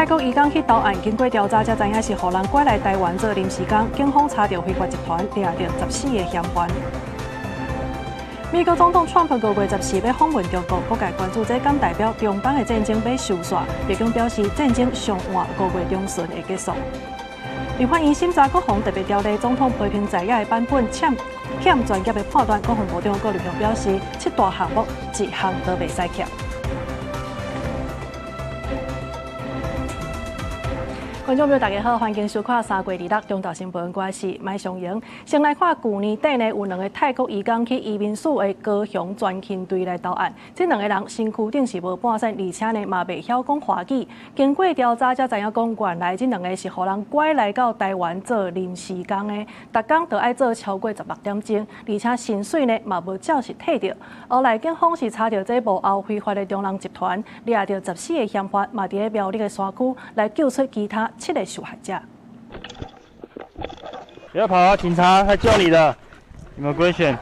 泰国移工去投案，经过调查才知影是互人拐来台湾做临时工，警方查到非法集团抓到14个嫌犯。美国总统川普5月14要访问中国，各界关注这敢代表中方的战争要收煞。白宫表示，战争上晚5月中旬会结束。立法院审查国防特别条例总统批评在野的版本欠专业的判断，国防部长郭立雄表示，7大项目一项都袂使欠。观众朋友，大家好，欢迎收看3月26中岛新闻，我是麦尚莹。先来看去年底呢，有2个泰国移工去移民署的高雄专勤队来投案，这2个人身躯顶是无半身，而且呢嘛袂晓讲华语。经过调查才知影讲，原来这2个是互人拐来到台湾做临时工的，逐工都爱做超过16点钟，而且薪水呢嘛无照实摕到。后来警方是查到这幕后非法的中人集团，抓到14个嫌犯，嘛伫咧苗栗的山区来救出其他7个受害者。不要跑啊！警察来救你的 ，Immigration。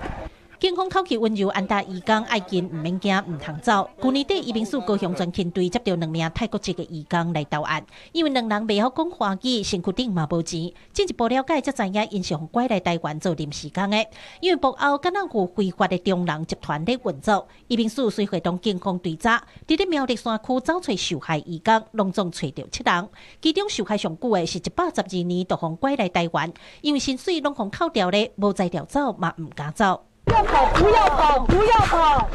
警方口气温柔，安达移工爱见唔免惊，唔通走。去年底，移民署高雄专勤队接到2名泰国籍的移工来投案，因为2人未晓讲华语，身躯顶嘛无钱。进一步了解，才知影因是拐来台湾做临时工的。因为幕后敢若有非法的中人集团在运作，移民署随会同警方追查，伫咧苗栗山区找出受害移工，拢总找到7人，其中受害上久的是112年就互拐来台湾，因为薪水拢互扣掉咧，无才调走嘛唔敢走。不要跑！不要跑！不要跑！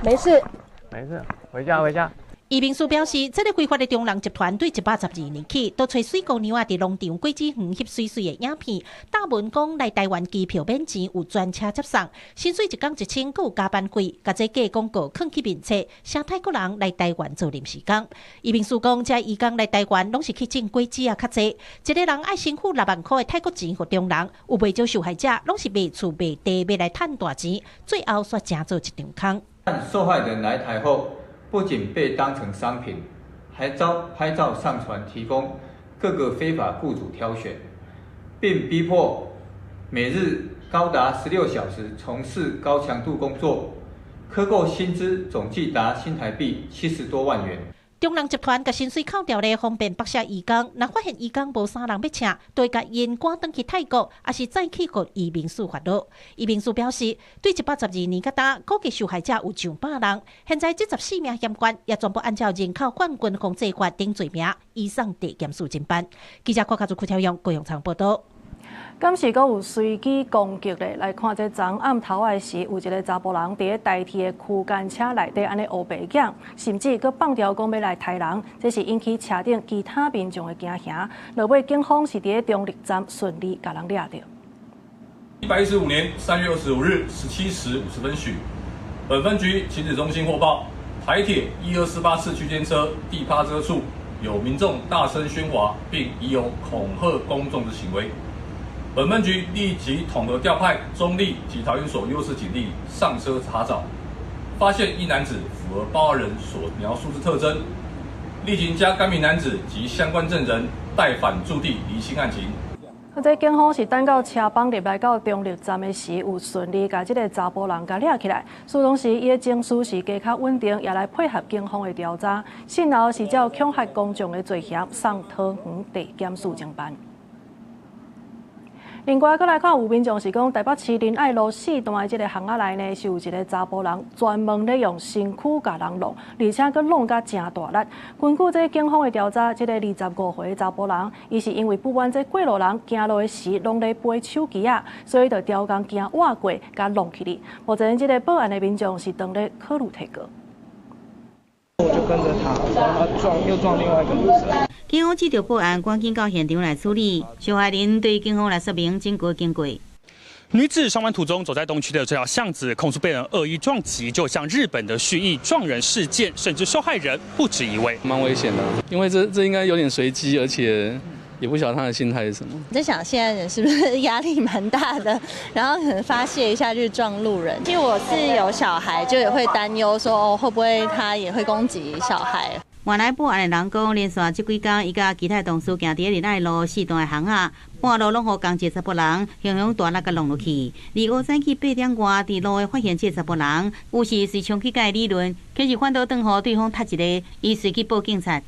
没事，没事，回家。移民署表示，这个非法的中人集团对112年起，都找水姑娘伫农场果子园翕水水的影片，大文讲来台湾机票免钱，有专车接送，薪水1工1000，佮有加班费，甲这假广告放去面册，写泰国人来台湾做临时工。移民署讲，这移工来台湾拢是去种果子较济，一个人爱辛苦6万块的泰国钱给中人，有袂少受害者拢是卖厝卖地要来赚大钱，最后煞成做一场空。受害人来台后，不仅被当成商品，还遭拍照上传，提供各个非法雇主挑选，并逼迫每日高达16小时从事高强度工作，克扣薪资总计达新台币70多万元。中人集团甲薪水扣掉咧，方便剥削移工。若发现移工无3人要请，就会甲因赶转去泰国，也是再去告移民署法律。移民署表示，对112年到今，估计受害者有上100人。现在这14名嫌犯也全部按照人口贩运控制法等罪名，移送地检署侦办。记者郭家祖、邱超阳、高雄场报道。敢是阁有随机攻击咧？来看这昨暗头仔时，有一个查甫人伫咧台铁的区间车内底安尼黑白讲，甚至阁放条讲要来杀人，这是引起车顶其他民众的惊吓。落尾警方是伫咧中立站顺利甲人抓到。115年3月25日17时50分许，本分局情治中心获报，台铁1248次区间车第8车处有民众大声喧哗，并已有恐吓公众的行为。本分局立即统合调派中立及桃园所优势警力上车查找，发现一男子符合报案人所描述之特征，立即将该名男子及相关证人带返驻地厘清案情。这警方是等到车帮入来到中立站的时，有顺利把这个查甫人给抓起来。事当时，伊的情绪是加较稳定，也来配合警方的调查。信后是照恐吓公众的罪嫌送桃园地检署侦办。另外，再来看有民众是讲，台北市仁爱路4段的这个巷仔内呢，是有一个查甫人专门咧用身躯甲人弄，而且佫弄甲真大力。根据这警方的调查，这个25岁的查甫人，伊是因为不满这过路人行路的时拢咧背手机啊，所以就刁工行挖过，甲弄起哩。目前这个报案的民众是当咧考虑提告。我就跟着他，然后他又撞另外一个女生。警方接到报案，赶紧到现场来处理。受害人对警方来说明经过经过。女子上班途中走在东区的这条巷子，控诉被人恶意撞击，就像日本的蓄意撞人事件，甚至受害人不止一位。蛮危险的，因为这应该有点随机，而且也不晓得他的心态是什么。我在想，现在人是不是压力蛮大的，然后可能发泄一下去撞路人。因为我是有小孩，就也会担忧说，会不会他也会攻击小孩。原来报案的人讲，连续这几天，伊甲其他同事行伫仁爱路四段的巷仔，半路拢互同一个查甫人形容大力甲弄落去。2早起8点外，伫路的发现这查甫人，有时随冲去甲伊理论，可是反倒转互对方踢一个，伊随去报警察。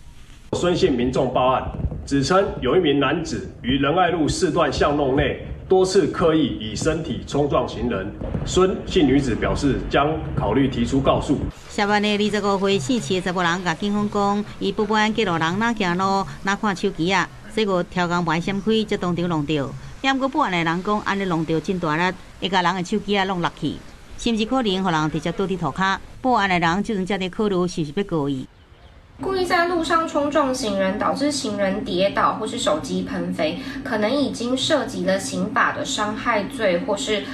孙姓民众报案，指称有一名男子于仁爱路4段巷弄内多次刻意以身体冲撞行人。孙姓女子表示将考虑提出告诉。涉案的25岁姓徐的查甫人甲警方讲，伊不管街路人哪行路哪看手机啊，结果超工牌闪开，则当场弄着。不过报案的人讲，安尼弄着真大力，会甲人的手机啊弄落去，是毋是可能互人直接倒伫涂骹？报案的人就是才在考虑是不是要告伊。故意在路上冲撞行人，导致行人跌倒或是手机喷飞，可能已经涉及了刑法的伤害罪或是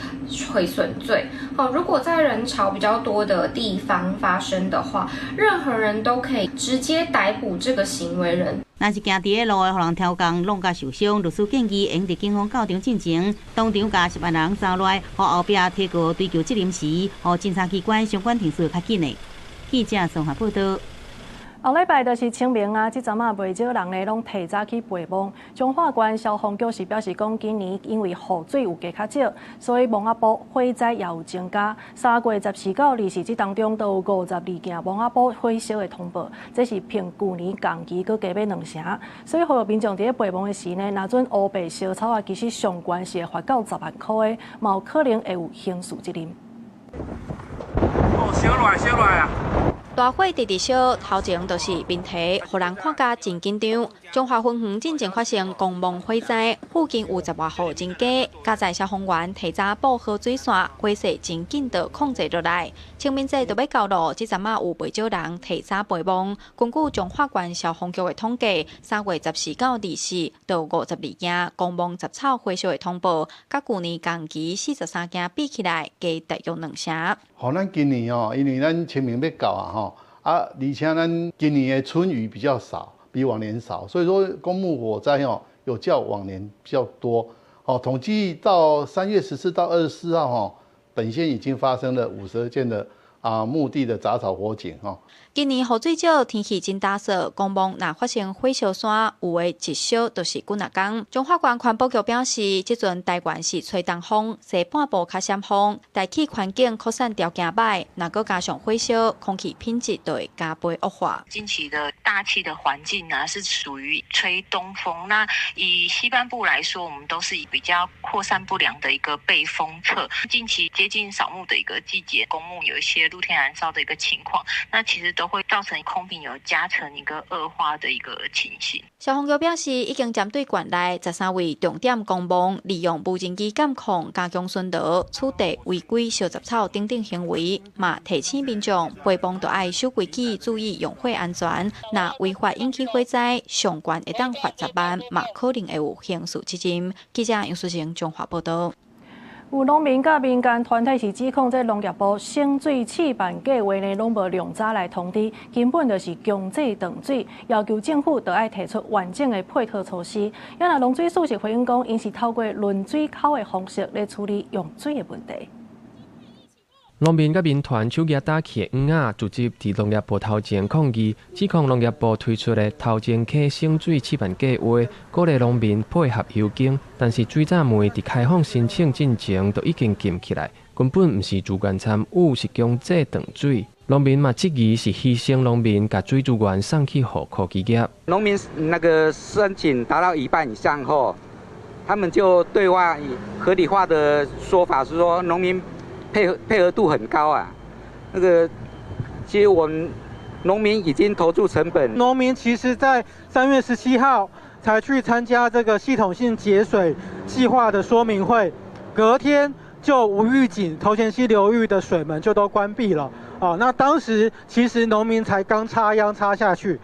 毁损罪。如果在人潮比较多的地方发生的话，任何人都可以直接逮捕这个行为人。若是行伫个路的，互人超工弄甲受伤，律师建议应伫警方到场进前，当场甲涉案人抓来，互后壁提告追究责任时，互侦查机关相关程序较紧的。记者综合报道。后礼拜就是清明啊，这阵啊袂少人呢拢提早去爬墓。彰化县消防局是表示讲，今年因为雨水有加较少，所以墓仔埔火灾也有增加。3月14到24这当中，都有52件墓仔埔火烧的通报，这是比去年同期佫加买2成。所以，呼吁民众伫咧爬墓的时呢，若准乌白烧草啊，其实上悬是会罚到10万块的，嘛有可能会有刑事责任。烧落来啊！大火直直烧，头前就是面题，互人看甲真紧张。中华分园进前发生公墓火灾，附近有10外户真家，加在消防员提早布好水线，火势真紧就控制落来。清明节就要到咯，这阵啊有袂少人提早爬墓。根据彰化县消防局的统计，3月14到24到52件公墓杂草火烧的通报，甲去年同期43件比起来，加大约2成。好，咱今年因为咱清明要到而且咱今年的春雨比较少，比往年少，所以说公墓火灾有较往年比较多。统计到3月14到24号本县已经发生了52件的墓地的杂草火警今年雨水少，天气真打扫，公墓若发生火烧山，有的一烧就是几啊天。彰化县环保局表示，这阵台湾是吹东风，西半部较闪风，大气环境扩散条件歹，若搁加上火烧，空气品质就会加倍恶化。近期的大气的环境呢，是属于吹东风。那以西半部来说，我们都是以比较扩散不良的一个背风侧。近期接近扫墓的一个季节，公墓有一些露天燃烧的一个情况，那其实都会造成空品有加成一个恶化的一个情形。消防局表示，已经针对县内13位重点公墓，利用无人机监控加强巡逻，处理违规烧杂草等等行为，嘛提醒民众爬墓都爱守规矩，注意用火安全。若违法引起火灾，上悬会当罚10万，嘛可能会有刑事责任。记者杨淑成综合报道。有农民甲民间团体是指控，这农业部省水试办计划呢，拢无量早来通知，根本就是强制断水，要求政府都要提出完整的配套措施。也那农水署是回应讲，因是透过论水口的方式来处理用水的问题。农民甲民团手举打起的圆仔，直接伫农业部头前抗议，指控农业部推出的头前溪省水试办计划，鼓励农民配合游经，但是水闸门伫开放申请进前就已经禁起来，根本毋是自愿参与，是强制断水。农民嘛质疑是牺牲农民，把水资源送去互科技业。农民那个申请达到一半以上后，他们就对外合理化的说法是说，农民配合度很高啊。那个其实我们农民已经投注成本。农民其实在3月17号才去参加这个系统性节水计划的说明会，隔天就无预警头前溪流域的水门就都关闭了。那当时其实农民才刚插秧插下去，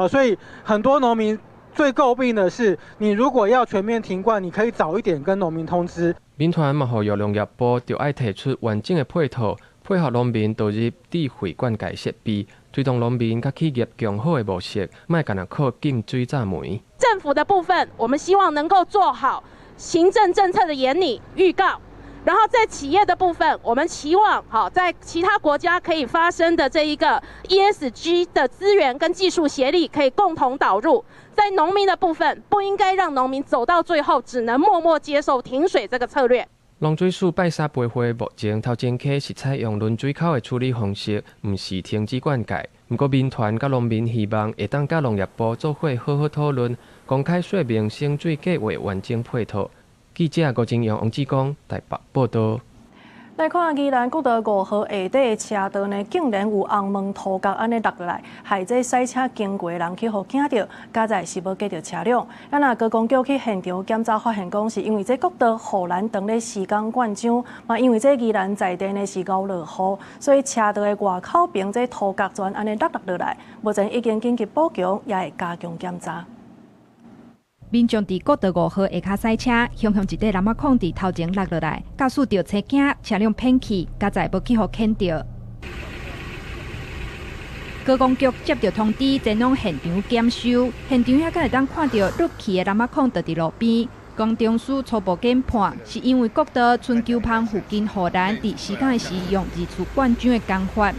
所以很多农民最诟病的是，你如果要全面停灌，你可以早一点跟农民通知。民团嘛呼吁农业部就要提出完整的配套，配合农民投入智慧灌溉设备，推动农民甲企业更好的模式，莫干那靠禁水闸门。政府的部分，我们希望能够做好行政政策的研拟预告，然后在企业的部分，我们期望在其他国家可以发生的这一个 ESG 的资源跟技术协力可以共同导入。在农民的部分，不应该让农民走到最后只能默默接受停水这个策略。农水署拜沙培会目前头前溪是采用轮水口的处理方式，唔是停止灌溉。不过民团甲农民希望会当甲农业部做伙好好讨论，公开说明省水计划完整配套。记者郭金阳、王志光台北报道。来看宜兰国道5号下底的车道呢，竟然有红门土角安尼落来，害这赛车经过的人去互惊到，加在是无隔到车辆。那高公局去现场检查，发现讲是因为这国道护栏长咧时间灌浆，嘛因为这宜兰在地呢是敖落雨，所以车道的外口边这土角砖安尼落来，目前已经紧急补强，也会加强检查。民众伫国道5号下骹赛车，雄雄一块蓝仔孔伫头前落落来，驾驶着车镜，车辆偏去，加在无去互牵着。高公局接到通知，前往现场检修，现场还敢会当看到落去的蓝仔孔就伫路边。公中署初步检判，是因为国道春秋旁附近护栏伫施工的时用二次灌浆的工法。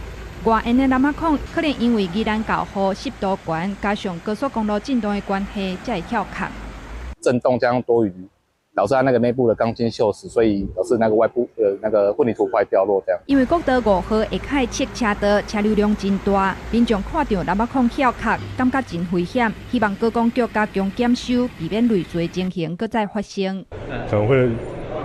外沿的蓝仔孔可能因为宜兰高雨湿度悬，加上高速公路震动的关系，才会翘壳。震动加上多余，导致它那个内部的钢筋锈蚀，所以导致那个外部的那个混凝土块掉落这样。因为国道5号下骹侧车道车流量真大，民众看到蓝仔孔翘壳，感觉真危险，希望高公局加强检修，避免类似情形搁再发生。可能会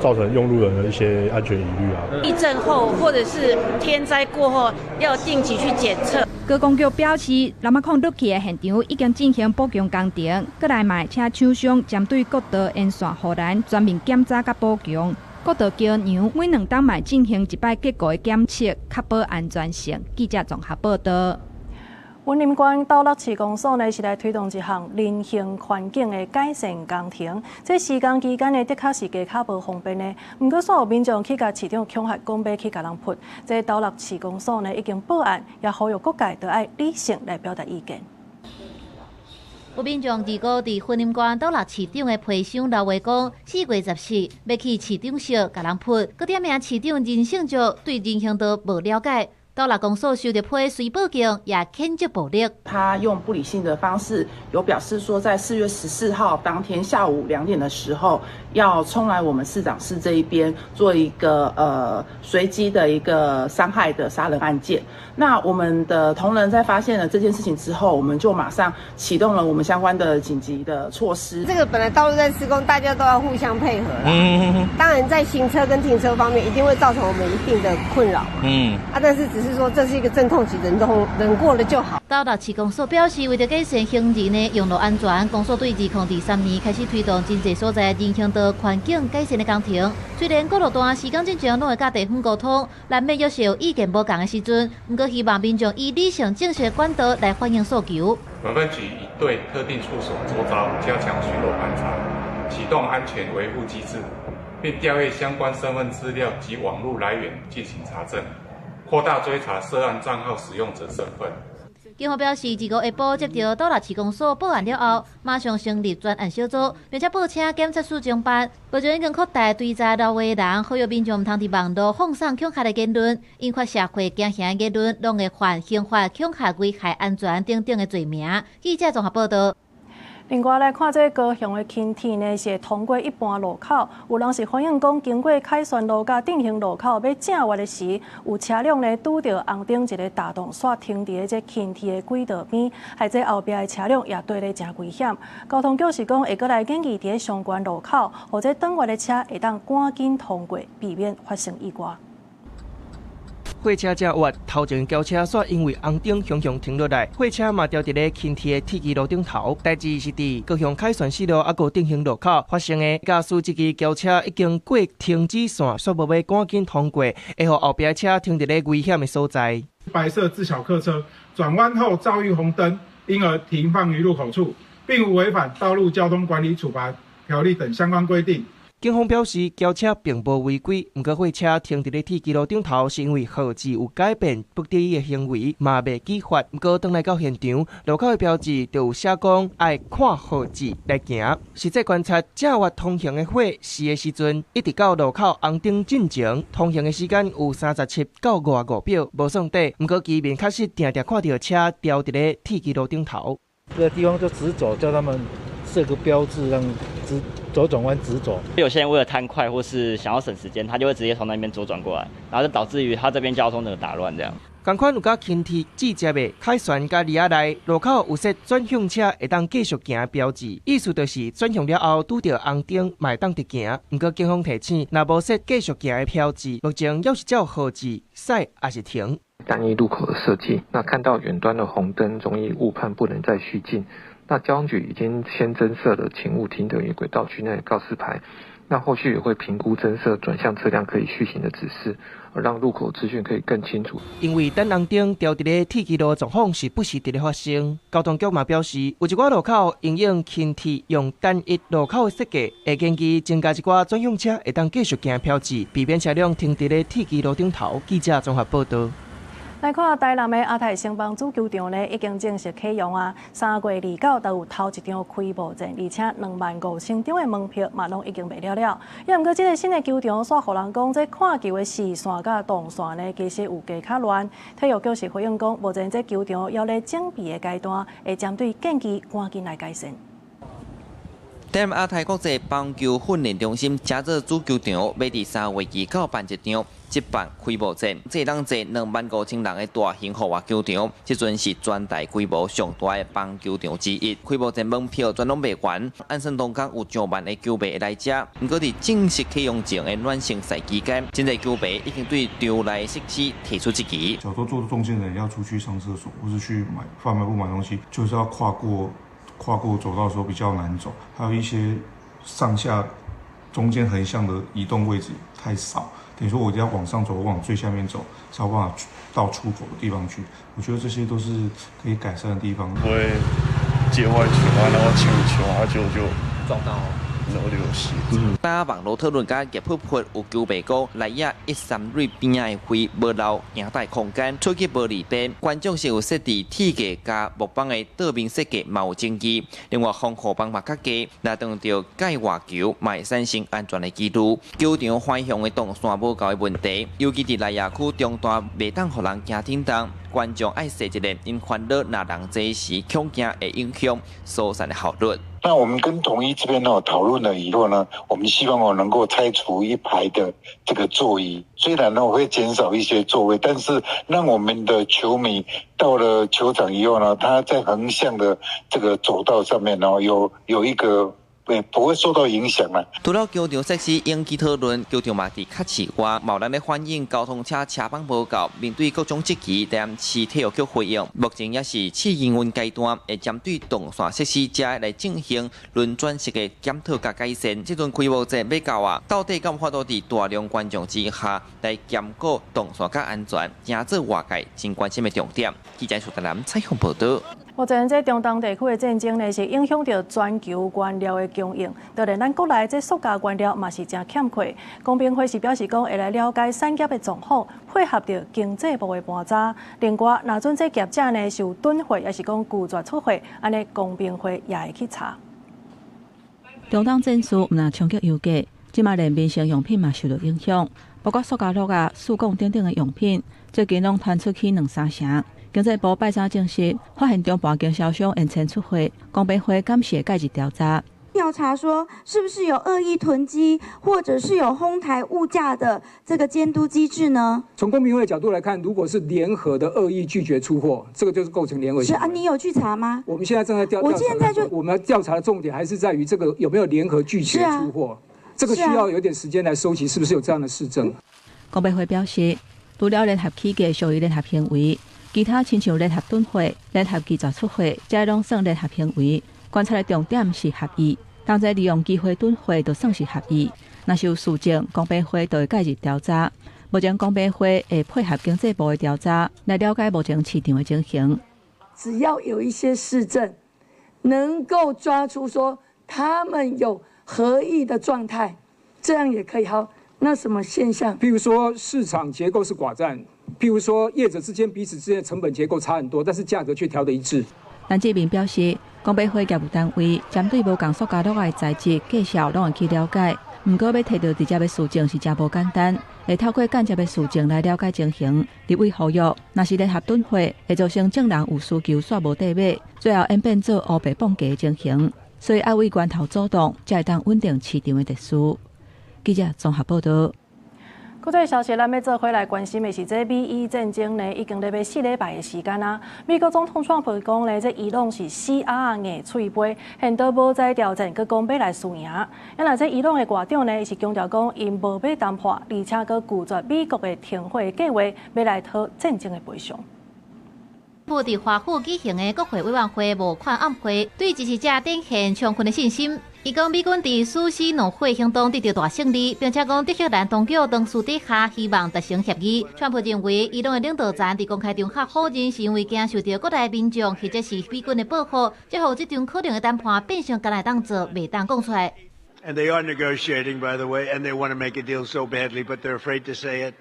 造成用路人的一些安全疑虑啊。地震后或者是天灾过后，要定期去检测。高公局表示，蓝仔孔落去的现场已经进行补强工程，搁来卖请厂商针对国道沿线护栏全面检查甲补强。国道桥梁每2档卖进行一摆结构的检测，确保安全性。记者综合报道。云林县斗六市公所呢是来推动一项人行环境的改善工程，这施工期间呢的确是加较无方便的。不过，所有民众去甲市长恐吓讲要去甲人泼，这斗六市公所呢已经报案，也呼吁各界都要理性来表达意见。有民众如果伫云林县斗六市长的批箱留话讲，4月14要去市长室甲人泼，佮点名市长人性足对人行道无了解。斗六公所收到批，随报警也谴责暴力。他用不理性的方式，有表示说，在4月14号当天下午2点的时候，要冲来我们市长室这一边做一个随机的一个伤害的杀人案件。那我们的同仁在发现了这件事情之后，我们就马上启动了我们相关的紧急的措施。这个本来道路在施工，大家都要互相配合啦。当然在行车跟停车方面，一定会造成我们一定的困扰。但是只是说这是一个阵痛期，忍过了就好。斗六市公所表示，为了改善行人的用路安全，公所对2003年开始推动真济所在人行道环境改善的工程。虽然各路段施工进程拢会甲地方沟通，难免有时有意见无同的时阵，不过希望民众以理性正确的管道来反映诉求。本分局已对特定处所周遭加强巡逻盘查，启动安全维护机制，并调阅相关身份资料及网络来源进行查证。扩大追查涉案账号使用者身份。警方表示，25下晡接到斗六市公所报案了后，马上成立专案小组，并且报请检察署侦办。目前已经扩大追查到位的人，呼吁民众唔通伫网络放送恐吓的言论，引发社会惊吓的言论，拢会犯刑法恐吓、危害安全等等的罪名。记者综合报道。另外来看，这高雄的轻铁呢是通过一般路口，有人是反映讲，经过凯旋路甲定兴路口要正弯的时，有车辆呢拄到红灯一个大动煞停伫这轻铁的轨道边，害这后壁的车辆也对咧真危险。交通局是讲会过来建议伫相关路口，或者等弯的车会当赶紧通过，避免发生意外。货车正弯，头前轿车煞因为红灯熊熊停落来，货车嘛掉伫咧轻铁的铁轨路顶头。代志是伫高雄凯旋西路还有定兴路口发生的。驾驶这支轿车已经过停止线，煞无要赶紧通过，会互后边车停伫咧危险的所在。白色自小客车转弯后遭遇红灯，因而停放于路口处，并无违反道路交通管理处罚条例等相关规定。警方表示，轿车并无违规，不过货车停伫咧铁基路顶头，是因为号志有改变不得已的行为，嘛未记发。不过当来到现场，路口的标志就有写讲爱看号志来行。实际观察，正月通行的火是的时阵，一直到路口红灯进前，通行的时间有37到55秒，无算短。不过居民确实定定看到车掉伫咧铁基路顶头。这个地方就直走，叫他们设个标志，让左转弯直走。有些人为了贪快或是想要省时间，他就会直接从那边左转过来，然后就导致于他这边交通整个打乱这样。同款有甲轻铁至接的凯旋甲里亚内路口有设转向车会当继续行的标志，意思就是转向了后拄到红灯卖当直行。不过警方提醒，若无设继续行的标志，目前要是照号志驶还是停。单一路口的设计，那看到远端的红灯，容易误判不能再续进。那交通局已经先增设了请勿停等于轨道区内的告示牌，那后续也会评估增设转向车辆可以续行的指示，让路口资讯可以更清楚。因为等红灯掉伫咧铁基路的状况是不时伫咧发生，交通局嘛表示，有一寡路口因应轻铁用单一路口的设计，会建议增加一寡转向车会当继续行标志，避免车辆停伫咧铁基路顶头。记者综合报道。来看台南的阿泰城邦足球场呢，已经正式启用啊！3月29都有头一场开幕战，而且25000张的门票嘛拢已经卖了了。也毋过，这个新的球场煞互人讲，这看球的视线甲动线呢，其实有加较乱。体育局是回应讲，目前这球场还咧整备的阶段，会针对建议赶紧来改善。台南阿泰国际棒球训练中心加做主球场，要伫3月29办一场即办开幕战，这当坐25000人的大型户外球场，即阵是全台规模上大的棒球场之一。开幕战门票全拢卖完，安顺东港有上万的球迷来遮。不过伫正式启用前的暖身赛期间，真侪球迷已经对场内设施提出质疑。小时候坐中间的人要出去上厕所，或是去贩卖部买东西，就是要跨过走道的时候比较难走，还有一些上下中间横向的移动位置太少，等于说我要往上走，我往最下面走，才有办法到出口的地方去。我觉得这些都是可以改善的地方。不会接坏球啊，然后抢球啊，就撞到流血。大家网络讨论甲热扑扑，有球迷讲内野133边仔的灰无留赢带空间，出去无利边，观众是有设置铁架加木板的倒面设计嘛有争议。另外防护板嘛较低，若当着盖外球，嘛会产生安全的记录。球场方向的动线无够的问题，尤其伫内野区中段袂当互人行停当。观众爱设一个因烦恼，若人多时恐惊会影响疏散的效率。那我们跟统一这边讨论了以后呢，我们希望能够拆除一排的这个座椅，虽然会减少一些座位，但是让我们的球迷到了球场以后呢，他在横向的这个走道上面有一个。不会受到影响啦。除了球场设施引起讨论，球场嘛伫较市外，贸然咧反映交通车帮无够。面对各种质疑，台南市体育局回应，目前也是试营运阶段，会针对动线设施遮来进行轮转式的检讨甲改善。这阵开幕战要到啊，到底敢有法度伫大量观众之下来兼顾动线甲安全，正做外界真关心的重点。记者苏台南采访报道。目前这中东地区的战争呢，是影响到全球原料的供应，就连咱国内这塑胶原料嘛是真欠缺。公平会是表示讲，会来了解产业的状况，配合着经济部的盘查。另外，若准这业者呢是有囤货，还是讲拒绝出货，安尼公平会也会去查。中东战事毋但冲击油价，即马连民生用品嘛受到影响，包括塑胶盒啊、塑钢等等的用品，最近拢传出去2-3成。经济部拜三证实，发现中半经销商延签出货，公平会感谢介入调查。调查说，是不是有恶意囤积，或者是有哄抬物价的这个监督机制呢？从公平会的角度来看，如果是联合的恶意拒绝出货，这个就是构成联合行为。是啊，你有去查吗？我们现在正在调查。我现在就我们要调查的重点还是在于这个有没有联合拒绝出货，这个需要有点时间来收集，是不是有这样的事证？公平会表示，除了联合企业属于联合行为。其他亲像联合囤货、联合拒绝出货，这拢算联合行为。观察的重点是合意，当在利用机会囤货，就算是合意。若是有事证，公平会就会介入调查。目前公平会会配合经济部的调查，来了解目前市场的情形。只要有一些事证能够抓出说他们有合意的状态，这样也可以好。那什么现象？譬如说市场结构是寡占，譬如说业者之间彼此之间的成本结构差很多，但是价格却调得一致。陈志明表示，公保会业务单位针对无共塑胶袋的材质介绍，拢会去了解。不过要摕到直接的事情是真无简单，会透过间接的事情来了解情形。立委呼吁，若是联合蹲会，会造成证人有需求煞无地买，最后演变做乌白绑架的情形。所以爱为源头主动，才会当稳定市场的秩序。记者综合报道。国际消息，咱要做回来关心的是，这美伊战争呢，已经咧要4礼拜的时间啊。美国总统川普讲咧，这伊朗是死鸭硬脆杯，现都无在调整，佮讲要来输赢。因为这伊朗的外长呢，是强调讲，因无要谈判，而且佮拒绝美国的停火计划，要来讨战争的赔偿。布伫华府举行的国会委员会募款暗会，对支持者展现充分的信心。伊讲美军伫苏西农会行动得到大胜利，并且讲德黑兰当局当初底下希望达成协议。川普认为，伊朗的领导层伫公开场合否认，是因为惊受到国内民众或者是美军的保护，才互这场可能的谈判变成干来当做袂当讲出来。And they are negotiating, by the way, and they want to make a deal so badly, but they're afraid to say it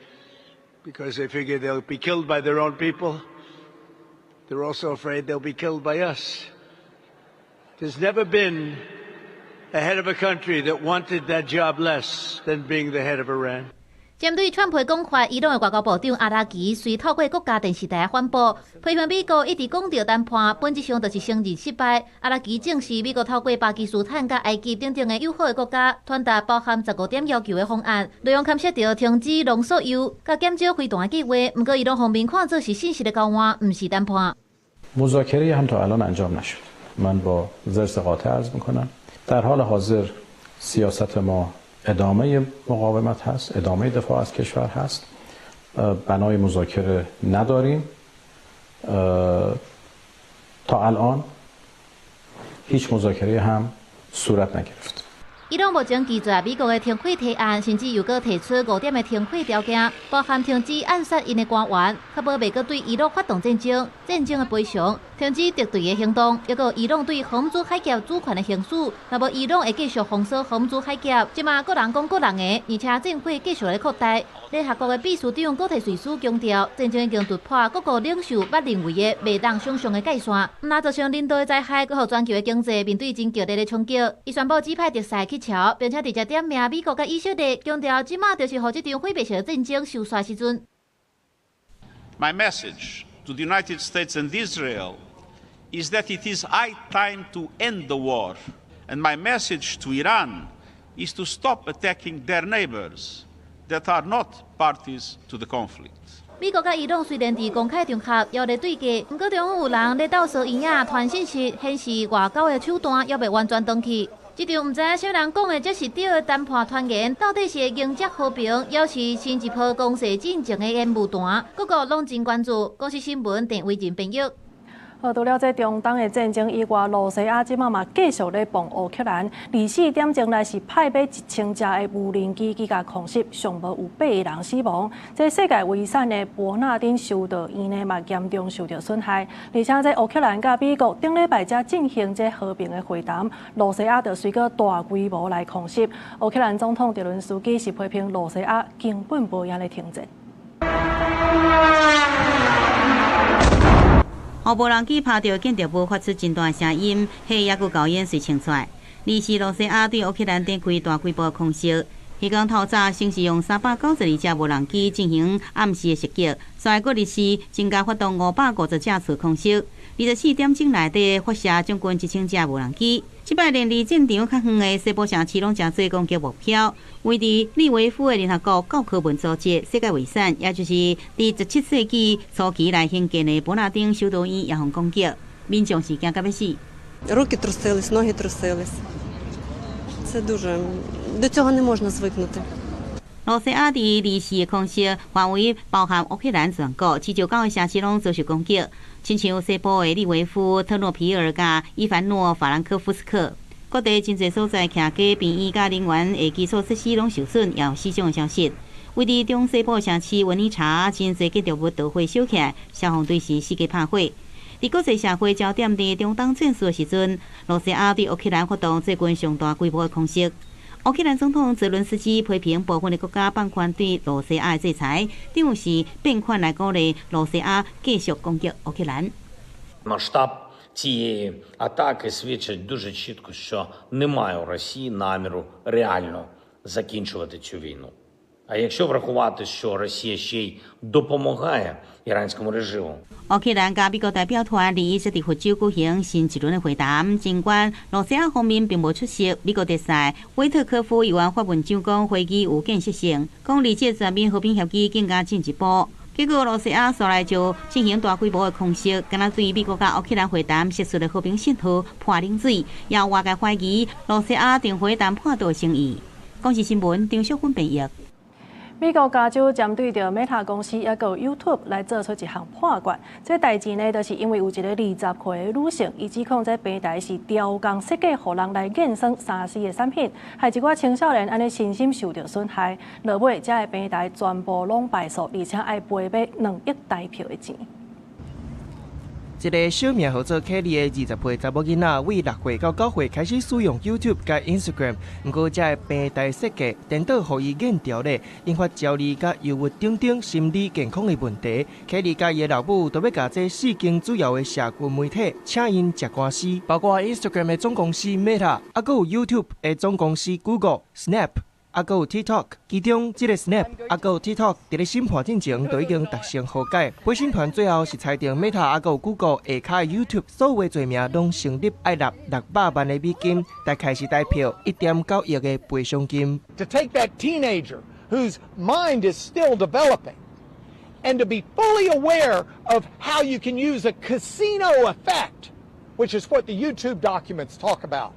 because they figure they'll be killed by their own people. They're also afraid they'll be killed by us. There's never been a head of a country that wanted that job less than being the head of Iran. 针对川普的讲法，伊朗的外交部长阿拉吉随透过国家电视台反驳，批评美国一直讲到谈判，本质上就是承认失败。阿拉吉证实，美国透过巴基斯坦、甲埃及等等的友好的国家，传达包含15点要求的方案，内容牵涉到停止浓缩铀、甲减少飞弹的计划。不过，伊朗方面看作是信息的交换，不是谈判。مذاکره هم تا الان انجام نشد. من با ضرس قاطع عرض میکنم. در حال حاضر سیاست ما ادامه مقاومت هست، ادامه دفاع از کشور هست. بنای مذاکره نداریم. تا الان هیچ مذاکره هم صورت نگرفت. 伊朗目前拒绝美国的停火提案，甚至又搁提出5点的停火条件，包含停止暗杀因的官员，确保袂搁对伊朗发动战争的赔偿，停止敌对的行动，抑搁伊朗对洪珠海峡主权的行使。若无伊朗会继续封锁洪珠海峡，即马各人讲各人的，而且战火继续来扩大。联合国的秘书长郭提瑞斯强调，战争已经突破各国领袖捌认为的袂当想象的界线，毋但造成人道的灾害，搁互全球的经济面对真剧烈的冲击。伊宣布指派特使去朝，并且直接点名美国甲以色列，强调即马就是互这场毁灭性的战争收煞时阵。My message to the United States and Israel is that it is high time to end the war, and my message to Iran is to stop attacking their neighbors that are not parties to the conflict. 美国甲伊朗虽然伫公开场合约咧对决，不过中有人咧斗相影影传信息，显示外交的手段还未完全断去。这场唔知影啥人讲的，这是对的谈判传言，到底是会迎接和平，抑是新一波攻势进程的烟雾弹？各国拢真关注。公司新闻电为人朋友。除了这中东的战争以外，罗西亚即马嘛继续咧帮乌克兰。24点钟来是派买1000架的无人机机甲空袭，上无有8个人死亡。这世界遗产的伯纳丁修道院呢嘛严重受到损害。而且这乌克兰甲美国顶礼拜才进行这和平的会谈，罗西亚就随个大规模来空袭。乌克兰总统泽伦斯基是批评罗西亚根本无影咧停战。乌无人机拍到建筑物发出真大声音，迄野古高烟随冲出来。24罗西亚对乌克兰展开大规模空袭。迄天透早，先是用392架无人机进行暗示的袭击，随后日时增加发动550架次空袭。24点钟内底发射将近1000架无人机。即摆连离战场较远的西部城市拢真多攻击目标。位伫利维夫的联合国教科文组织世界遗产，也就是伫17世纪初期来兴建的伯纳丁修道院也互攻击，民众是惊到要死。Руки трусились, ноги трусились. Це дуже до цього не можна звикнути. 罗西亚伫24的空袭范围包含乌克兰全国，79个城市拢遭受攻击，亲像西部的利维夫、特诺皮尔甲伊凡诺法兰科夫斯克，各地真侪所在徛家病院甲能源的基础设施拢受损，也有死伤的消息。位伫中西部城市温尼察，真侪建筑物导火烧起来，消防队是四处拍火。伫国际社会焦点伫中东战事的时阵，罗西亚对乌克兰发动最近上大规模的空袭。乌克兰总统泽伦斯基批评部分的国家放宽对罗西亚的制裁，等于是变款来鼓励罗西亚继续攻击乌克兰。Масштаб цієї атаки свідчить дуже чітко, що немає у Росії наміру реально закінчувати цю війну. А якщо врахувати, що Росія ще й допомагає іранському режиму. 乌克兰甲美国代表团伫即伫佛州举行新一轮的会谈，尽管罗西亚方面并无出席，美国特使威特科夫议员发文章讲会议有建设性，讲离这全面和平协议更加进一步。结果罗西亚素来就进行大规模的空袭，敢若对美国甲乌克兰会谈实施的和平信号泼冷水，也外界怀疑罗西亚定会谈判的诚意。公视新闻张淑芬编译。美国加州针对着 Meta 公司也有 YouTube 来做出一项判决，这代志呢，就是因为有一个20岁的女性，伊指控这平台是雕工设计，互人来衍生3C 的产品，害一寡青少年安尼身心受到损害，落尾这个平台全部拢败诉，而且要赔偿2亿台票的钱。一个小名号做凯莉的20岁查某囡仔，为6岁到9岁开始使用 YouTube 甲 Instagram， 不过这个平台设计颠倒互伊眼条咧，引发焦虑甲忧郁等等心理健康的问题。凯莉甲伊的老母都要甲这4间主要的社群媒体请因接官司，包括 Instagram 的总公司 Meta， 还有 YouTube 的总公司 Google、Snap。还有 TikTok， 其中这个 Snap， 还有 TikTok 在咧审判进前都已经达成和解。陪审团最后是裁定 Meta 还有 Google 下卡 YouTube 所有的罪名拢成立，要纳600万的美金，大概是代表1.9亿的赔偿金。To take that teenager whose mind is still developing, and to be fully aware of how you can use a casino effect, which is what the YouTube documents talk about,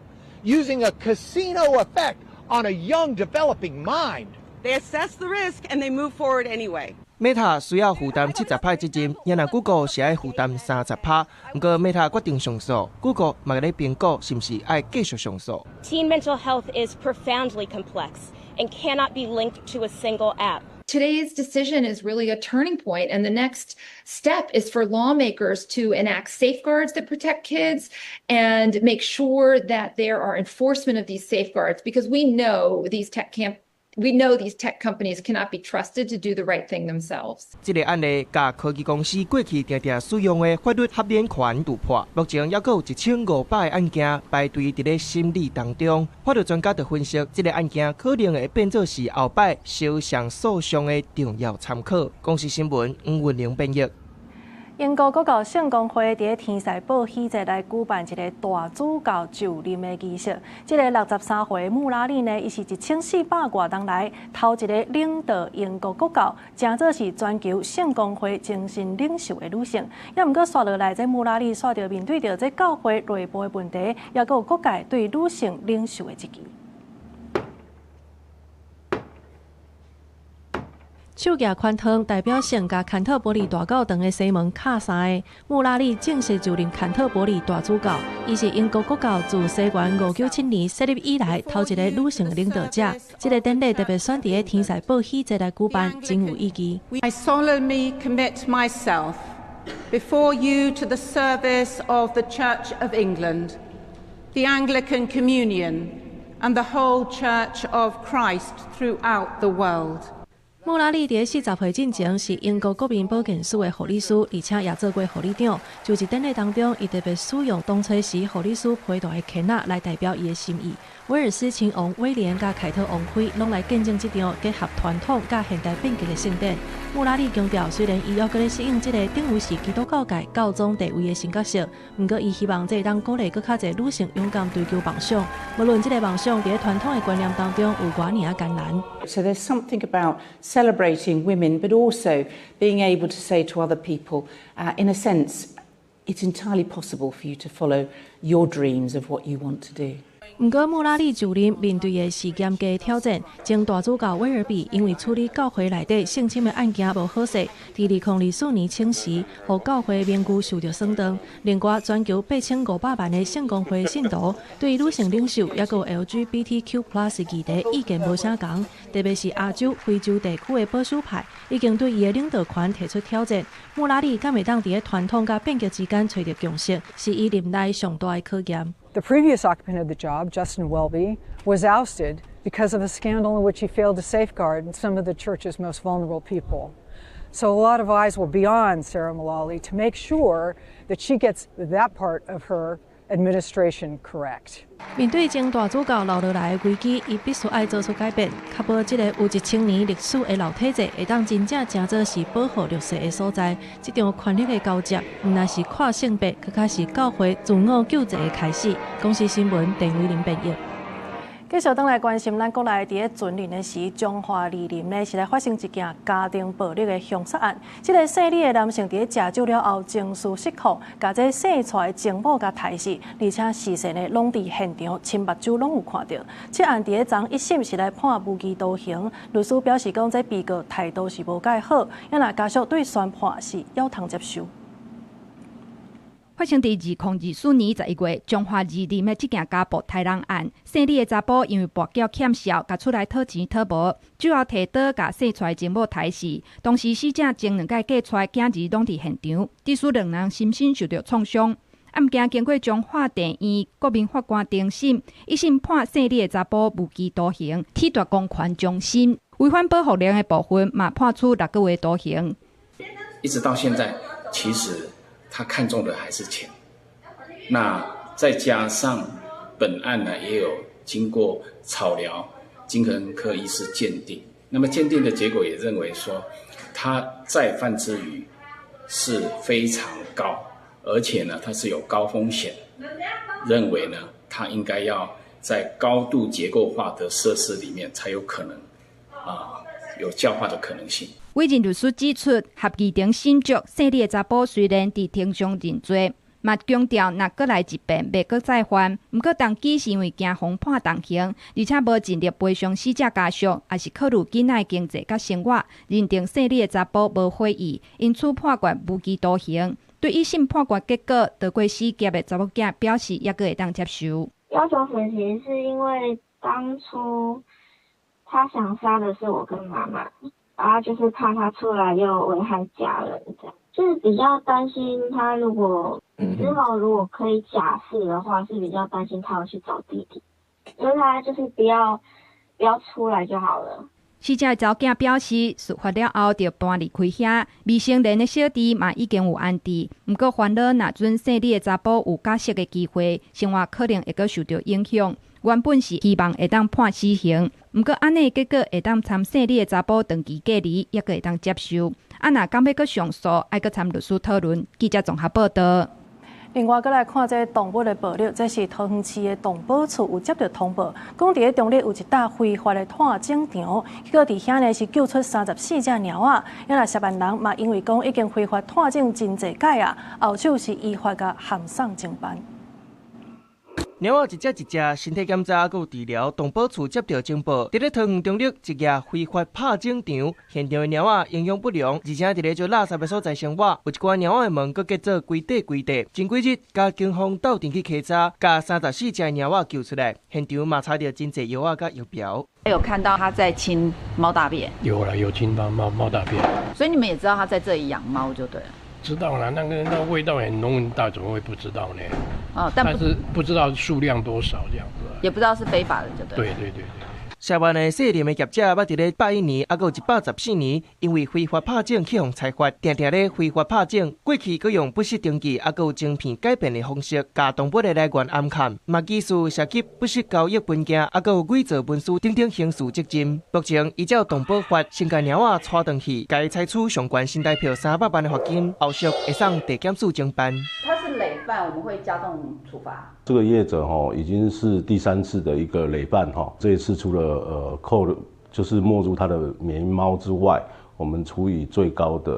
using a casino effect on a young developing mind. They assess the risk and they move forward anyway. Meta 需要负担70%责任，然后 Google 是要负担30%。不过 Meta 决定上诉 ，Google 嘛咧评估是不是要继续上诉。Teen mental health is profoundly complex and cannot be linked to a single app. Today's decision is really a turning point, and the next step is for lawmakers to enact safeguards that protect kids and make sure that there are enforcement of these safeguards, because we know these tech companies cannot be trusted to do the right thing themselves. 这个案例，甲科技公司过去常常使用的法律合连权突破，目前还有1500个案件排队伫咧审理当中。法律专家就分析，这个案件可能会变作是后摆小项诉讼的重要参考。公视新闻黄文玲编译。英国国教圣公会伫天使堡喜节来举办一个大主教就任的仪式。这个63岁穆拉利呢，伊是1400多年来头一个领导英国国教，正做是全球圣公会精神领袖的女性。也毋过刷落来，这穆拉利煞着面对着这教会内部的问题，也有各界对女性领袖的质疑。手举宽汤代表性甲坎特伯里大教堂的西门卡萨的穆拉利正式就任坎特伯里大主教，伊是英国国教自西元597年设立以来头一个女性领导者。这个典礼特别选伫天使堡喜节来举办，真有意义。I solemnly commit myself before you to the service of the Church of England, the Anglican Communion, and the whole Church of Christ throughout the world. 穆拉利伫40岁进前是英国国民保健署的护理师，而且也做过护理长。就职典礼当中，伊特别使用当初时护理师佩戴的钳仔来代表伊的心意。威尔斯亲王威廉甲凯特王妃拢来见证这场结合传统甲现代变革的盛典。穆拉利强调，虽然伊还阁咧适应这个等于是基督教界教宗地位的新角色，不过伊希望这当鼓励更较侪女性勇敢追求梦想。无论这个梦想伫传统的观念当中有偌尔艰难。So there's something about celebrating women, but also being able to say to other people, in a sense, it's entirely possible for you to follow your dreams of what you want to do. 不过，穆拉利就任面对的是严格的挑战。前大主教威尔比因为处理教会内底性侵的案件无好势，伫2004年请辞，互教会名誉受到损伤。另外，全球8500万的圣公会信徒对女性领袖也有 LGBTQ+ 议题意见无相同，特别是亚洲、非洲地区的保守派已经对伊的领导权提出挑战。穆拉利敢会当伫传统甲变革之间找到共识，是伊任内上大的考验。The previous occupant of the job, Justin Welby, was ousted because of a scandal in which he failed to safeguard some of the church's most vulnerable people. So a lot of eyes will be on Sarah Mullally to make sure that she gets that part of her administration correct. 面对前大主教留落来的危机，伊必须爱做出改变，确保这个有1000年历史的老体制会当真正做是保护弱势的所在。这场权力的交接，毋但是跨性别，更加是教会自我救济的开始。公司新闻陈伟林编译。继续登来关心咱国内伫咧准林的时，中华梨林呢是来发生一件家庭暴力的凶杀案。这个姓李的男性伫咧食酒了后情绪失控，甲这生出来情某甲杀死，而且事实呢拢伫现场，亲目睭拢有看到。这案伫咧昨1审是来判无期徒刑，律师表示讲这被告态度是无介好，也若家属对宣判是要通接受。发生伫2024年11月，中华梨林的这件家暴杀人案，姓李的查甫因为跋筊欠缴，甲出来讨钱讨无，最后提刀甲生出来情某杀死。当时死者前2届嫁出来囝儿拢伫现场，致使2人身心受到创伤。案件经过中华地院国民法官庭审，1审判姓李的查甫无期徒刑，铁大公权终身。违反保护令的部分嘛判处6个月徒刑。一直到现在，其实他看中的还是钱。那再加上本案呢，也有经过草疗精神科医师鉴定，那么鉴定的结果也认为说，他再犯之余是非常高，而且呢，他是有高风险，认为呢，他应该要在高度结构化的设施里面才有可能有教化的可能性。委任律师指出，合议庭审酌姓李的查甫虽然伫庭上认罪，嘛强调若搁来一遍，袂搁再犯。毋过当机是因为惊风判重刑，而且无尽力赔偿死者家属，也是考虑囡仔经济甲生活，认定姓李的查甫无悔意，因此判决无期徒刑。对1审判决结果，得过死劫的查某囝表示也搁会当接受。要求死刑是因为当初他想杀的是我跟妈妈。然后就是怕他出来又危害家人，这样就是比较担心他如果之后如果可以假释的话，是比较担心他要去找弟弟，所以他就是不要出来就好了。死者的查某囝表示，事发了后就搬离开遐，未成年的小弟嘛已经有安置，不过烦恼若准姓李的查甫有假释的机会，生活可能会阁受到影响。原本是希望会当判死刑，不过安尼结果会当参姓李的查甫长期隔离，也阁会当接受。若敢要阁上诉，爱阁参律师讨论。记者综合报道。另外，再来看这动物的暴力，这是桃园市的动保处有接到通报，讲伫中立有一搭非法的探井场，结果伫遐呢是救出34只猫仔，也若涉案人嘛因为讲已经非法探井真济届啊，后手是依法甲函送侦办。猫仔一只一只身体检查，佮有治疗。动保处接到情报，伫咧桃园中立一夜非法拍井场，现场的猫仔营养不良，而且伫咧做垃圾的所在生活，有一寡猫仔的门佮结做规地。前几日，甲警方斗阵去稽查，甲34只猫仔救出来，现场嘛查到真济药仔佮药标。有看到他在清猫大便？有了，有清到猫大便。所以你们也知道他在这里养猫就对了。知道了，那个味道很浓很大，怎么会不知道呢？哦，但是不知道数量多少这样子。也不知道是非法的，就对。对。涉案的涉林的业者，捌伫咧81年，还有114年，因为非法拍井去互裁罚，定咧非法拍井。过去佮用不实登记，还有晶片改变的方式，甲动物的来源暗砍，嘛技术涉及不实交易文件，还有伪造文书等刑事责任。目前依照动保法，先将猫仔带回去，该采取上悬新台票300万的罚金，后续会送地检署侦办。他是累犯，我们会加重处罚。这个业者已经是第3次的一个累犯这一次除了扣就是没入他的缅因猫之外，我们处以最高的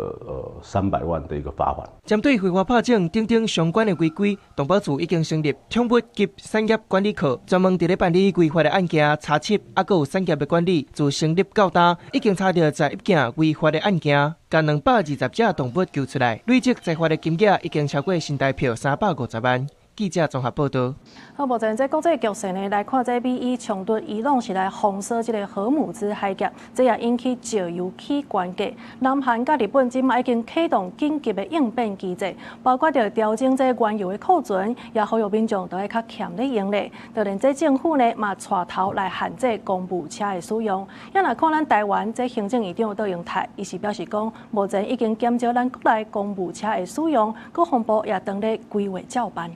300万的一个罚款。针对非法拍井等相关的违规，动保处已经成立宠物及产业管理科，专门伫咧办理违法的案件查缉，还有产业的管理。自成立到今，已经查到11件违法的案件，甲220只动物救出来，累积裁罚的金额已经超过新台币350万。记者综合报道。好，目前这国际局势呢，来看这美伊冲突，伊朗是来封锁这个荷姆兹海峡，这也引起石油气关价。南韩甲日本今嘛已经启动紧急的应变机制，包括着调整这原油的库存，也呼吁民众都要较欠咧用咧。就连这政府呢嘛带头来限制公务车的使用。也来看咱台湾这行政院长杜永泰，伊是表示讲，目前已经减少咱国内公务车的使用，国防部也当咧规划照办。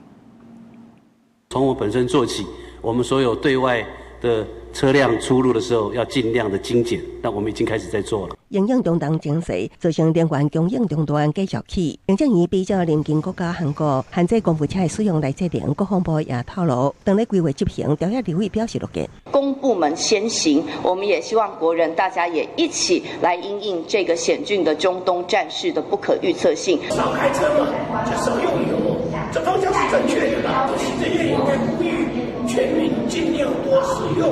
从我本身做起，我们所有对外的车辆出入的时候，要尽量的精简。那我们已经开始在做了。营养中当情势，造成能源供应中断继续起。行政院比较邻近国家韩国限制公务车的使用来制定，国防部也透露，当咧规划执行，调解立委表示乐见。公部门先行，我们也希望国人大家也一起来因应这个险峻的中东战事的不可预测性。少开车嘛，就少用油，这方向是正确的。行政院应该呼吁全民尽量多使用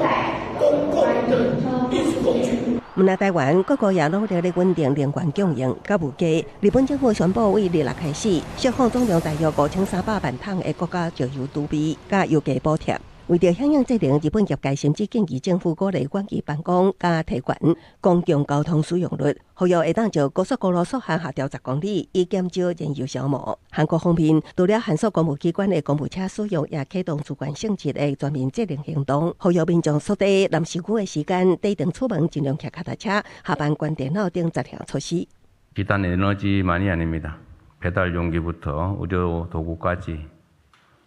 公共的运输工具。毋但台湾，各国也努力咧稳定能源供应。到目前，日本政府宣布，为日落开始，释放总量大约5300万桶的国家石油储备，加油价补贴。为着响应这令，日本业界甚至建议政府鼓励远距办公，加提悬公共交通使用率，呼吁会当就高速公路速限下调10公里，以减少燃油消磨。韩国方面，除了限缩公务机关的公务车使用，也启动主管性质的全面责任行动，呼吁民众缩短临时区的时间，低调出门，尽量骑脚踏车，下班关电脑等10项措施。비단 에너지만이 아닙니다. 배달 용기부터 의료 도구까지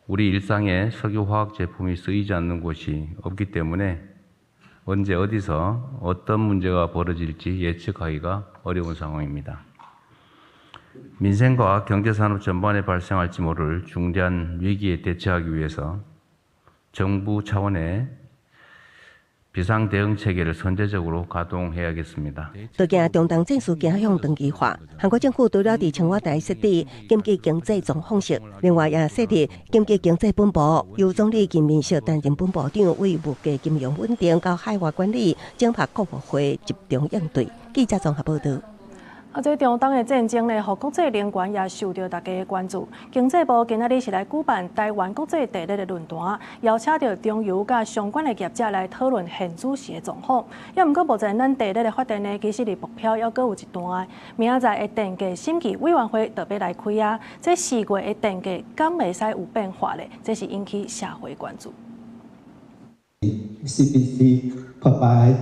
우리 일상에 석유화학 제품이 쓰이지 않는 곳이 없기 때문에 언제 어디서 어떤 문제가 벌어질지 예측하기가 어려운 상황입니다. 민생과 경제산업 전반에 발생할지 모를 중대한 위기에 대처하기 위해서 정부 차원의 비상 대응 체계를 선제적으로 가동해야겠습니다. 就惊中东战事走向长期化，韩国政府除了伫青瓦台设立紧急经济总方式，另外也设立紧急经济本部，由总理金敏秀担任本部长，为物价金融稳定到海外管理，整合各部会集中应对。记者综合报道。这中东的战争呢，和国际能源也受到大家的关注。经济部今仔日是来举办台湾国际地理的论坛，邀请到中油甲相关的业者来讨论现主时的状况。也毋过目前咱地理的发展呢，其实离目标还阁有一段。明仔载的电价审计委员会特别来开啊，这4月的电价敢袂使有变化咧？这是引起社会关注。CPC provide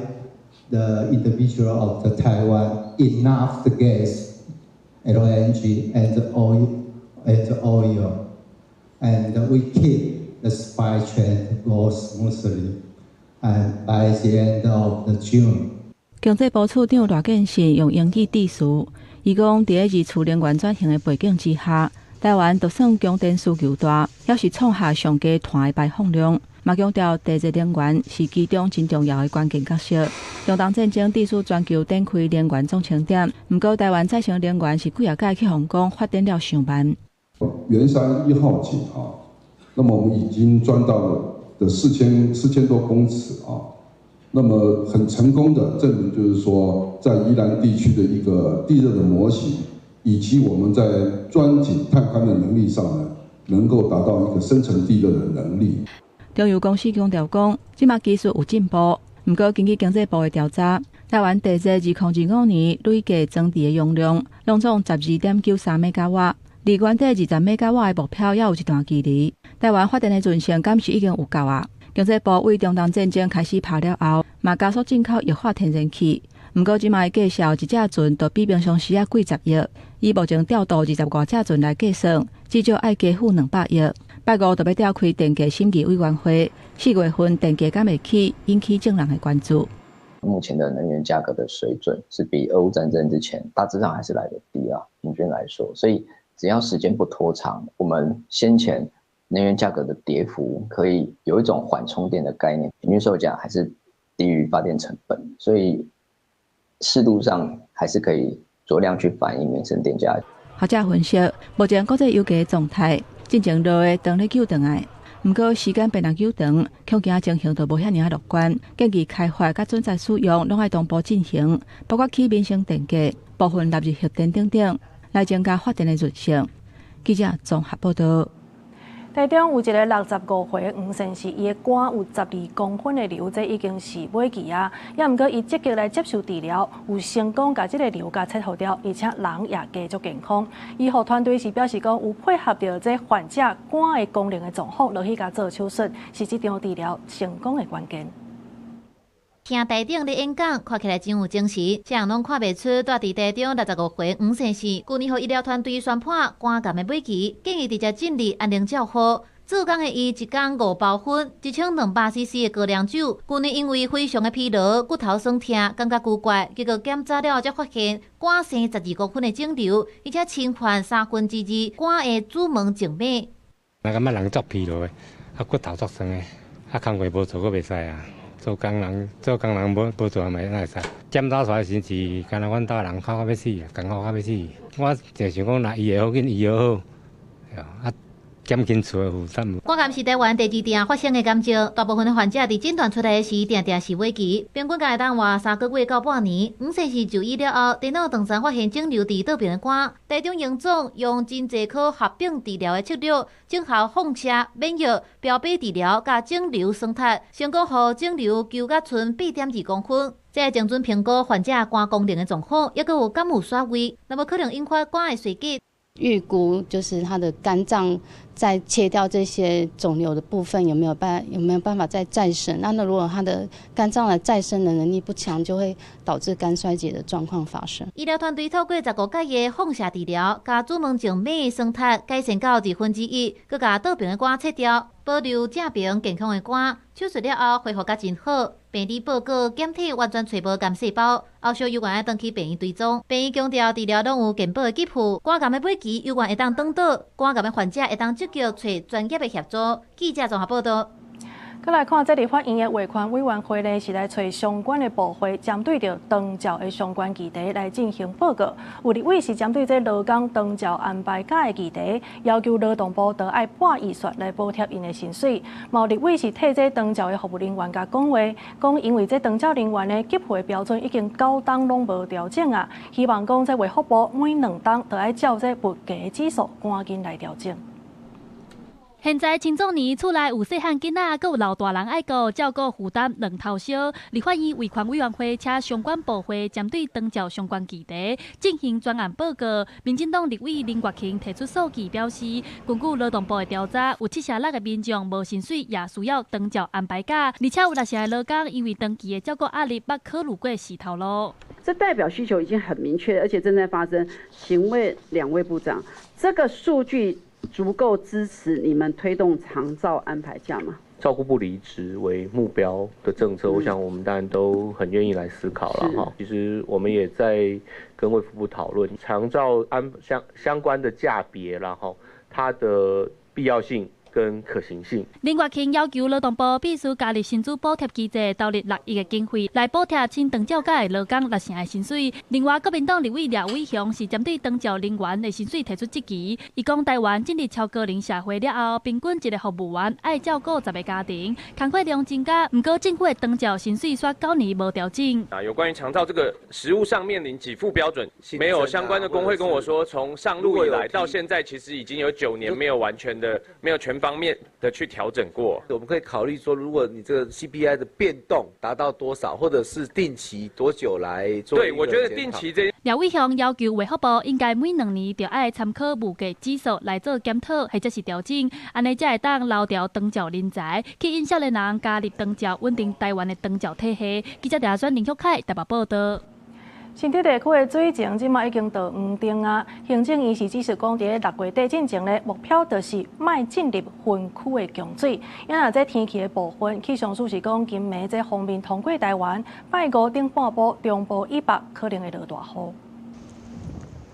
the individual of the Taiwan enough the gas, LNG and oil, and we keep the supply chain go smoothly. And by the end of the June. 经济部处长赖建信用英语致辞，伊讲，伫二次能源转型的背景之下，台湾就算供电需求大，也是创下上低碳的排放量。嘛强调地热能源是其中真重要的关键角色。中东战争致使全球展开能源总清点，不过台湾再生能源是几啊届去香港发展了上慢。圆山1号井啊，那么我们已经钻到了的4000多公尺啊，那么很成功的证明就是说，在宜兰地区的一个地热的模型，以及我们在钻井探勘的能力上呢，能够达到一个深层地热的能力。中油公司强调讲，即马技术有进步，不过根据经济部的调查，台湾地热2025年累计装置的用量拢总12.93兆瓦，离原底20兆瓦的目标也有一段距离。台湾发电的进程敢是已经有够啊？经济部为中东战争开始拍了后，嘛加速进口液化天然气。不过即卖计销一只船都比平常时啊贵10亿，以目前调度20多只船来计算，至少要加付200亿。拜五特别召开电价审计委员会，4月份电价敢会起，引起众人的关注。目前的能源价格的水准是比俄乌战争之前大致上还是来得低啊，平均来说，所以只要时间不拖长，我们先前能源价格的跌幅可以有一种缓冲垫的概念，平均售价还是低于发电成本，所以适度上还是可以酌量去反映民生电价。学者分析，目前国际油价的状态。进前落的长咧久长来，不过时间变久长，恐惊情形就无遐尔乐观。建议开发甲准在使用拢爱同步进行，包括起民生电价、部分纳入核电等等，来增加发电的韧性。记者综合报道。台中有一个65岁黄先生，伊的肝有12公分的瘤，这已经是尾期啊。也毋过伊积极来接受治疗，有成功把这个瘤甲切除掉，而且人也加足健康。医护团队是表示讲，有配合着这患者肝的功能的状况，落去甲做手术，是这场治疗成功的关键。听台中的演讲，看起来真有精神，谁人拢看袂出住伫台中65岁黄先生，去年互医疗团队宣判肝癌的尾期，建议直接进入安宁照护。做工的伊一天5包粉，一称200cc 的高粱酒。去年因为非常的疲劳，骨头酸痛，感觉奇怪，结果检查了才发现肝生12公分的肿瘤，而且侵犯2/3肝的主门静脉。我感觉人足疲劳的，骨头足酸的，工课无做阁袂使啊。做工人无做咪哪会使？检查出来时是，敢若阮兜人哭到要死，艰苦到要死。我就想讲，若医会好，紧医好，减轻厝的负担。肝癌是台湾第2件发生的癌症，大部分的患者伫诊断出来的时，定是尾期，平均会当活3个月到半年。黄先生就医了后，电脑断层发现肿瘤伫倒边的肝。台中荣总用真济科合并治疗的策略，整合放射、免药、标靶治疗，甲肿瘤双塔，成功互肿瘤救甲剩8.2公分。这精准评估患者肝功能的状况，也阁有敢有衰微，那么可能引发肝的衰竭。预估就是他的肝脏在切掉这些肿瘤的部分有没有办法再生？那如果他的肝脏的再生的能力不强，就会导致肝衰竭的状况发生。医疗团队透过15届的放射治疗，把主门静脉双塔改善到1/2，佮把倒边的肝切掉，保留正边健康的肝。手术了后恢复甲真好，病理报告检体完全找无癌细胞，后续有关要登去病院追踪。病院强调治疗拢有健保的给付，肝癌的尾期有关会当转倒，肝癌的患者会当积极找专业的协助。记者综合报道。再来看这立法院的卫权委员会呢，是来找相关的部会，针对着长照的相关议题来进行报告。有立委是针对这劳工长照安排假的议题，要求劳动部得爱半亿元来补贴因的薪水。有立委是替这长照的服务人员甲讲话，讲因为这长照人员的给付标准已经9档拢无调整啊，希望讲这卫福部每2档得爱照这物价指数赶紧来调整。现在青壮年厝内有细汉囡仔，阁有老大人爱顾，照顾负担两头烧。立法院卫权委员会请相关部会针对长照相关议题进行专案报告。民进党立委林月卿提出数据表示，根据劳动部的调查，有76%的民众无薪水也需要长照安排假，而且有60%的劳工因为长期的照顾压力，捌考虑过洗头路。这代表需求已经很明确，而且正在发生。请问2位部长，这个数据足够支持你们推动长照安排假吗？照顾不离职为目标的政策，我想我们当然都很愿意来思考了哈。其实我们也在跟卫福部讨论长照相关的价别，然后它的必要性跟可行性。林月卿要求劳动部必须加入薪资补贴机制，投入6亿的经费来补贴亲长照假的劳工60%的薪水。另外，国民党立委廖伟雄是针对长照人员的薪水提出质疑。伊讲台湾进入超高龄社会了后，平均一个服务员爱照顾10个家庭，工作量增加，不过政府的长照薪水煞9年无调整。有关于长照这个实务上面临给付标准，没有相关的工会跟我说，从上路以来到现在，其实已经有9年没有完全的没有全方面的去调整过。我们可以考虑说，如果你这个 CPI 的变动达到多少，或者是定期多久来做？对，我觉得定期这。廖伟雄要求卫福部应该每2年就爱参考物价指数来做检讨，或者是调整，安尼才会当留住长照人才，去引少年人加入长照，稳定台湾的长照体系。记者查询林秀凯台北报道。新竹地区的水情即马已经到黄灯啊！行政院是指示讲，伫6月底之前呢，目标就是卖进入分区的供水。因为这天气的部分，气象署是讲，今暝这方面通过台湾，拜五顶半部、中部以北可能会落大雨。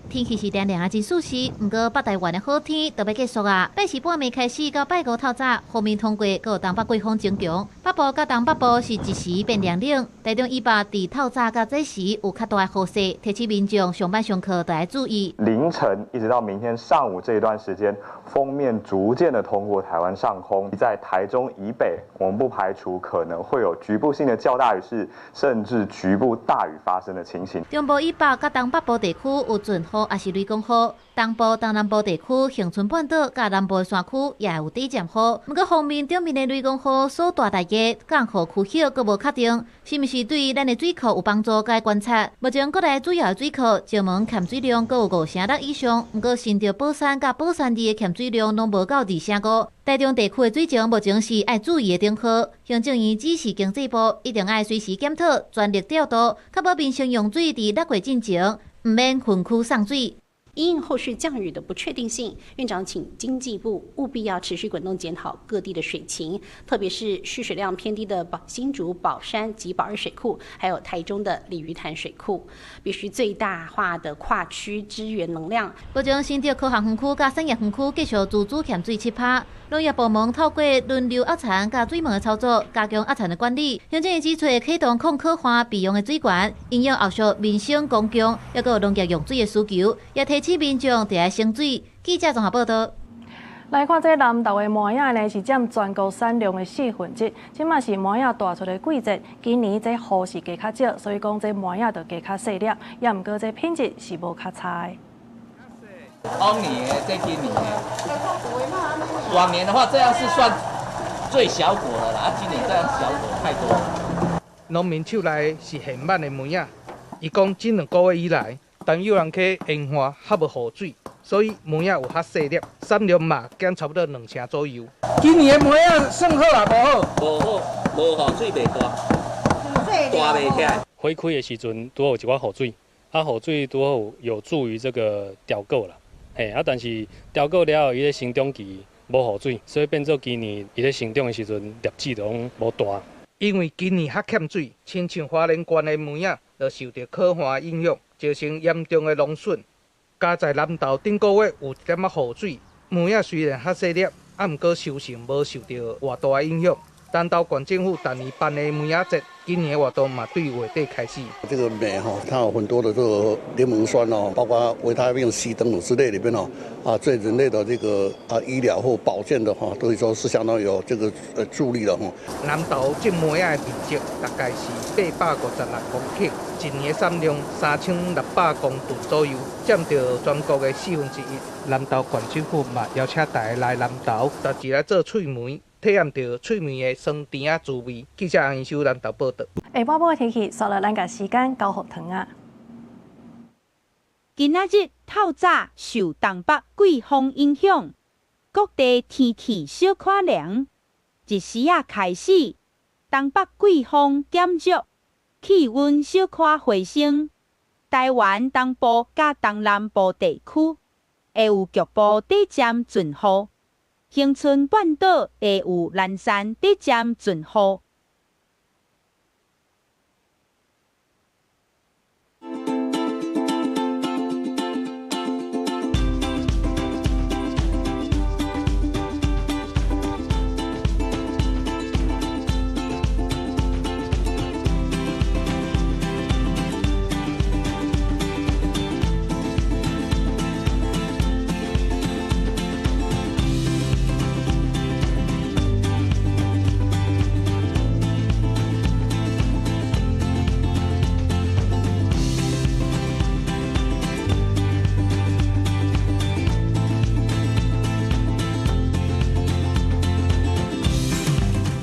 天气是凉凉啊，真舒适。不过北台湾的好天都要结束啊。8时半暝开始到拜五透早，后面通过，搁有东北季风增强。北部甲东北部是一时变凉冷。台中以北伫透早甲这时有较大的雨势，提醒民众上班上课都要注意。凌晨一直到明天上午这一段时间，锋面逐渐的通过台湾上空，在台中以北，我们不排除可能会有局部性的较大雨势，甚至局部大雨发生的情形。中部以北甲东北部地区有阵雨。雨，也是雷公雨。东部、东南部地区、恒春半岛甲南部山区也有短暂雨。不过方面顶面的雷公雨所带来的降雨区域阁无确定，是毋是对咱的水库有帮助？该观察。目前国内主要的水库石门欠水量阁有5成6以上，不过新竹宝山甲宝山2的欠水量拢无到2成5。台中地区的水情目前是爱注意的中和，行政院指示经济部一定要随时检讨，全力调度，确保民生用水伫6月进前唔免分区送水。因应后续降雨的不确定性，院长请经济部务必要持续滚动检讨各地的水情，特别是蓄水量偏低的新竹、宝山及宝二水库，还有台中的鲤鱼潭水库，必须最大化的跨区支援能量。目前新竹科学园区甲产业园区继续自主欠水7%。农业部门透过轮流压田甲水门的操作，加强压田的管理。行政院指出，启动控可化备用的水源，应用后续民生公共，也有农业用水的需求，也提醒民众得爱省水。记者综合报道。来看这南投的麻野呢，是占全国产量的4分之一。即嘛是麻野大出的季节，今年这雨是加较少，所以讲这麻野就加较细粒，也毋过这品质是无较差的。往年的，这今年的，往年的话，这样是算最小果了啦。今年这样小果太多了。农民手内是现挽的梅啊，伊讲这2个月以来，当有人去烟花还无雨水，所以梅啊有较细粒，产量嘛减差不多2成左右。今年的梅啊算好啦，无好？无好，无雨水袂大，大袂起来。花开的时阵，拄好有一寡雨水，雨水拄好有助于这个调购啦。但是调购了后，伊咧成长期无雨水，所以变做今年伊咧成长的时阵，粒子就拢无大。因为今年较欠水，亲像花莲县的梅啊，就受到可化影响，造成严重的农损。加在南投顶个月有一点仔雨水，梅啊虽然较细粒，毋过收成无受到偌大的影响。南投县政府逐年办的梅啊节，今年活动嘛对月底开始。这个梅它有很多的这个柠檬酸包括维他命 C 等等之类里面对人类的这个医疗或保健的都说是相当有这个助力的南投这梅啊的面积大概是856公顷，一年产量3600公吨左右，占到全国的4分之一。南投县政府嘛邀请大家来南投，但是来做脆梅。体验到脆梅的酸甜滋味。记者杨秀南投报道。下晡晡的天气，刷了咱个时间交互糖啊。今仔日透早受东北季风影响，各地天气小可凉。一时啊开始，东北季风减弱，气温小可回升。台湾东部甲东南部地区会有局部短暂阵雨。恒春半岛会有南山短暂阵雨。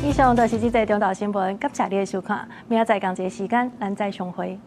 以上就是这则中岛新闻，感谢你的收看。明仔载同一时间，咱再相会。